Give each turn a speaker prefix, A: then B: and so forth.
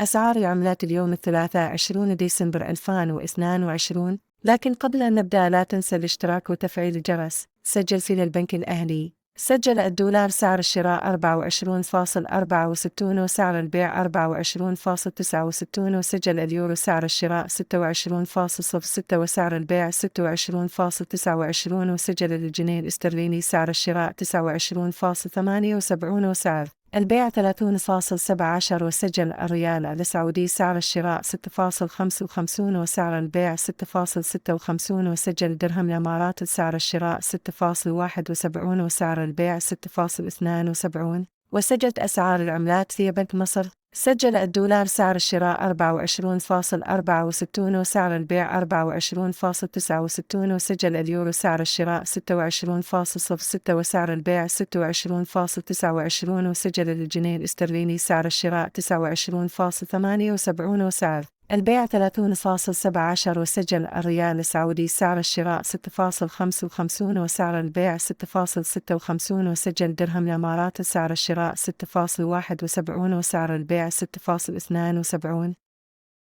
A: أسعار العملات اليوم الثلاثاء 20 ديسمبر 2022. لكن قبل أن نبدأ لا تنسى الاشتراك وتفعيل الجرس. سجل في البنك الأهلي. سجل الدولار سعر الشراء 24.64 وسعر البيع 24.69. وسجل اليورو سعر الشراء 26.06 وسعر البيع 26.29. وسجل الجنيه الاسترليني سعر الشراء 29.78 وسعر البيع 30.17. وسجل الريال السعودي سعر الشراء 6.55 وسعر البيع 6.56. وسجل الدرهم الإماراتي سعر الشراء 6.71 وسعر البيع 6.72. وسجلت أسعار العملات في بنك مصر. سجل الدولار سعر الشراء 24.64 وسعر البيع 24.69. وسجل اليورو سعر الشراء 26.06 وسعر البيع 26.29. وسجل الجنيه الاسترليني سعر الشراء 29.78 وسعر البيع 30.17. وسجل الريال السعودي سعر الشراء 6.55 وسعر البيع 6.56. وسجل درهم الإمارات سعر الشراء 6.71 وسعر البيع 6.72.